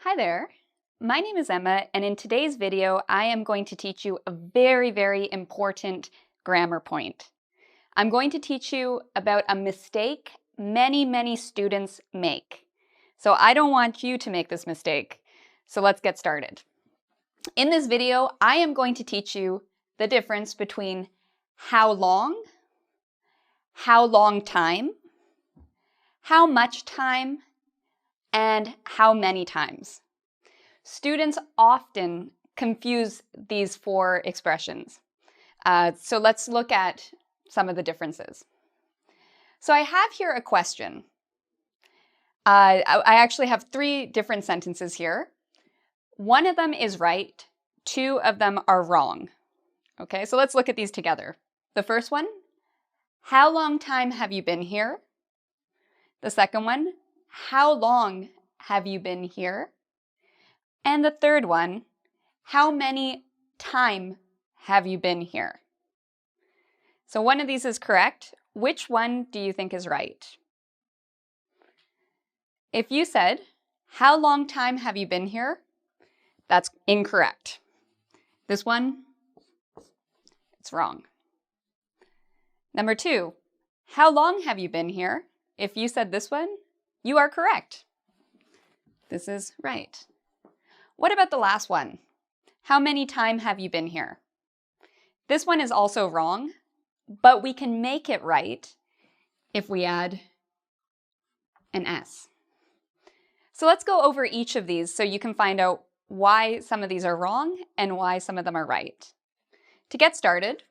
Hi there, my name is Emma, and in today's video I am going to teach you a very important grammar point. I'm going to teach you about a mistake many students make. So I don't want you to make this mistake. So let's get started. In this video, I am going to teach you the difference between how long time, how much time, and how many times. Students often confuse these four expressions. So let's look at some of the differences. So I have here a question. I actually have three different sentences here. One of them is right, two of them are wrong. Okay, so let's look at these together. The first one, how long time have you been here? The second one, how long have you been here? And the third one, how many time have you been here? So one of these is correct. Which one do you think is right? If you said, how long time have you been here? That's incorrect. This one, it's wrong. Number two, how long have you been here? If you said this one, you are correct. This is right. What about the last one? How many time have you been here? This one is also wrong, but we can make it right if we add an S. So let's go over each of these so you can find out why some of these are wrong and why some of them are right. To get started,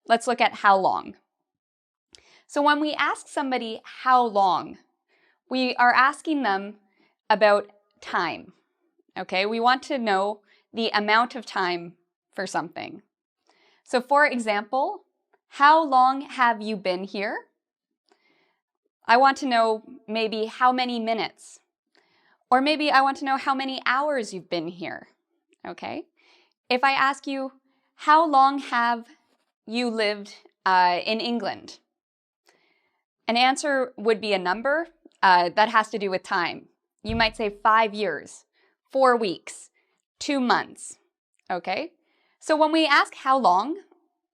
let's look at how long. So when we ask somebody how long, we are asking them about time. Okay, we want to know the amount of time for something. So for example, how long have you been here? I want to know maybe how many minutes. Or maybe I want to know how many hours you've been here. Okay? If I ask you, how long have you lived in England? An answer would be a number that has to do with time. You might say 5 years, 4 weeks, 2 months. Okay? So when we ask how long,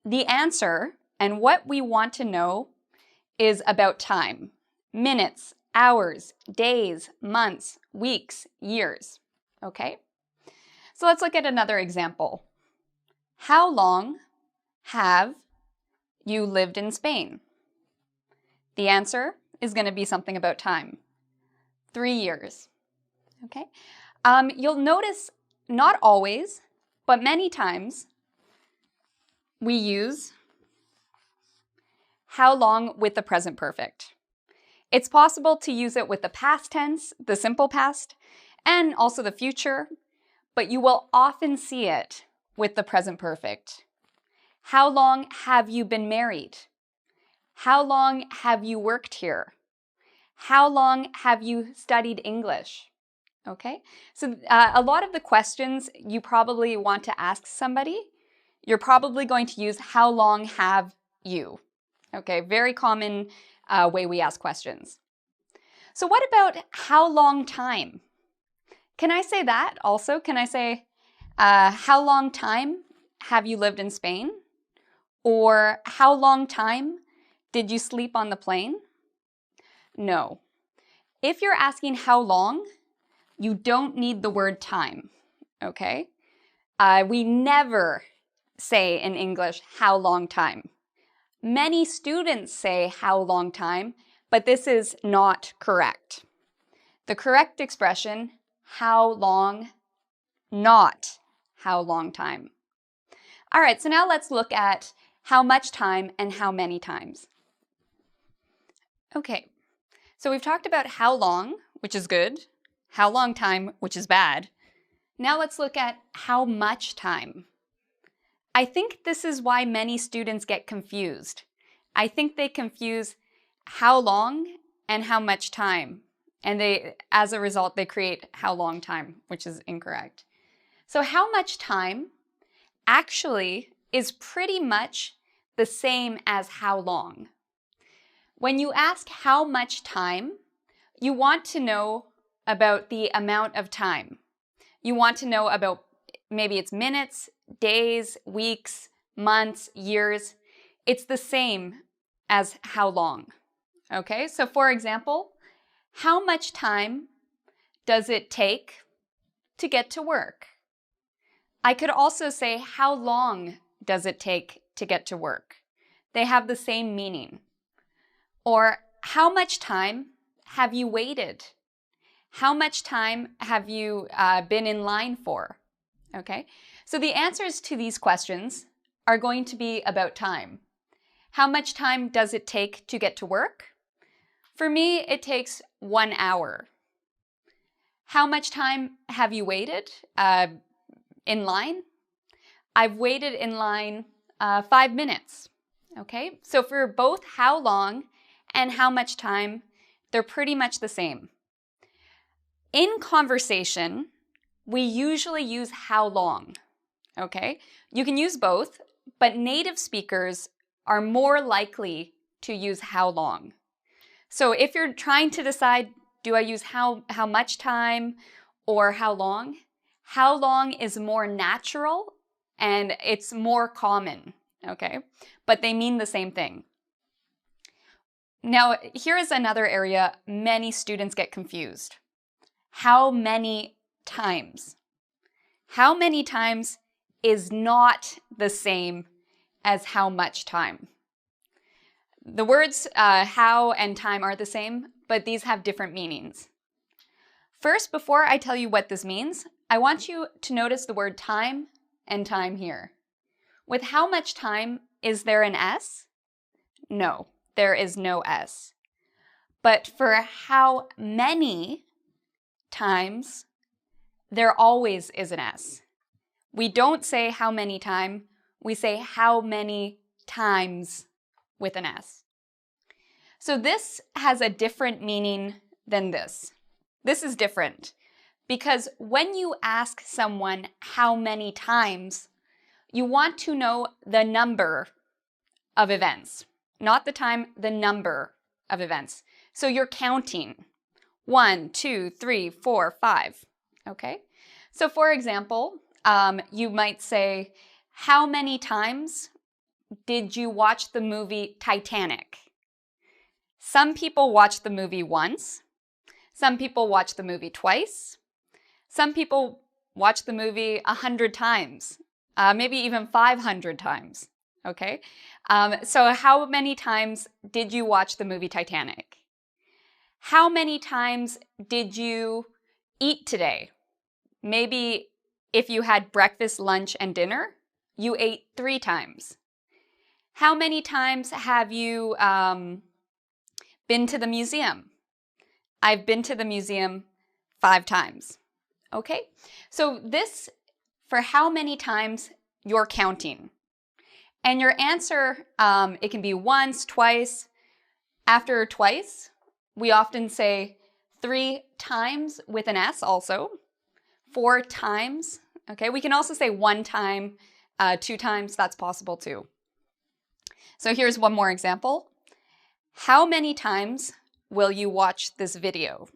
the answer and what we want to know is about time. Minutes, hours, days, months, weeks, years. Okay? So let's look at another example. How long have you lived in Spain? The answer is going to be something about time. 3 years. Okay? You'll notice not always, but many times we use how long with the present perfect. It's possible to use it with the past tense, the simple past, and also the future, but you will often see it with the present perfect. How long have you been married? How long have you worked here? How long have you studied English? Okay, so a lot of the questions you probably want to ask somebody, you're probably going to use how long have you? Okay, very common way we ask questions. So what about how long time? Can I say that also? Can I say, how long time have you lived in Spain? Or how long time did you sleep on the plane? No. If you're asking how long, you don't need the word time, okay? We never say in English, how long time. Many students say how long time, but this is not correct. The correct expression, how long, not how long time. All right, so now let's look at how much time and how many times. Okay, so we've talked about how long, which is good, how long time, which is bad. Now let's look at how much time. I think this is why many students get confused. I think they confuse how long and how much time. And as a result, they create how long time, which is incorrect. So how much time actually is pretty much the same as how long. When you ask how much time, you want to know about the amount of time. You want to know about maybe it's minutes, days, weeks, months, years. It's the same as how long. Okay, so for example, how much time does it take to get to work? I could also say, how long does it take to get to work? They have the same meaning. Or, how much time have you waited? How much time have you been in line for? Okay, so the answers to these questions are going to be about time. How much time does it take to get to work? For me, it takes 1 hour. How much time have you waited in line? I've waited in line 5 minutes. Okay, so for both how long and how much time, they're pretty much the same. In conversation, we usually use how long. Okay, you can use both, but native speakers are more likely to use how long. So if you're trying to decide, do I use how much time or how long is more natural and it's more common, okay? But they mean the same thing. Now, here is another area many students get confused. How many times? How many times is not the same as how much time. The words how and time are the same, but these have different meanings. First, before I tell you what this means, I want you to notice the word time and time here. With how much time, is there an S? No, there is no S. But for how many times, there always is an S. We don't say how many time, we say how many times with an S. So this has a different meaning than this. This is different because when you ask someone how many times, you want to know the number of events, not the time, the number of events. So you're counting 1, 2, 3, 4, 5, okay? So for example, you might say, how many times did you watch the movie Titanic? Some people watch the movie once. Some people watch the movie twice. Some people watch the movie 100 times, maybe even 500 times, okay? So how many times did you watch the movie Titanic? How many times did you eat today? Maybe if you had breakfast, lunch, and dinner, you ate 3 times. How many times have you been to the museum? I've been to the museum 5 times. Okay, so this, for how many times you're counting. And your answer, it can be once, twice. After twice, we often say 3 times with an S also. 4 times, okay? We can also say 1 time, 2 times, that's possible too. So here's one more example. How many times will you watch this video?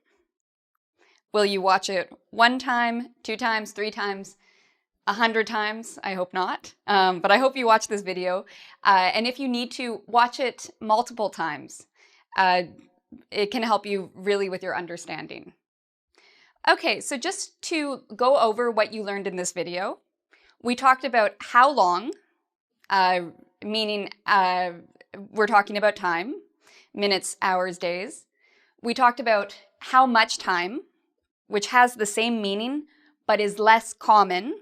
Will you watch it 1 time, 2 times, 3 times, 100 times? I hope not, but I hope you watch this video. And if you need to, watch it multiple times. It can help you really with your understanding. Okay, so just to go over what you learned in this video, we talked about how long, meaning we're talking about time, minutes, hours, days. We talked about how much time, which has the same meaning, but is less common.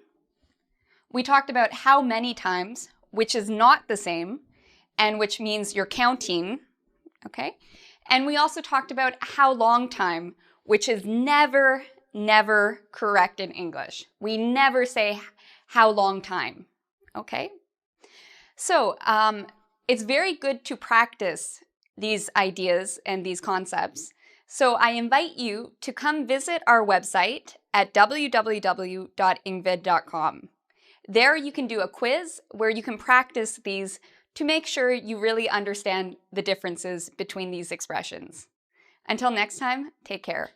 We talked about how many times, which is not the same, and which means you're counting, okay? And we also talked about how long time, which is never correct in English. We never say how long time, okay? So it's very good to practice these ideas and these concepts. So I invite you to come visit our website at www.engvid.com. There you can do a quiz where you can practice these to make sure you really understand the differences between these expressions. Until next time, take care.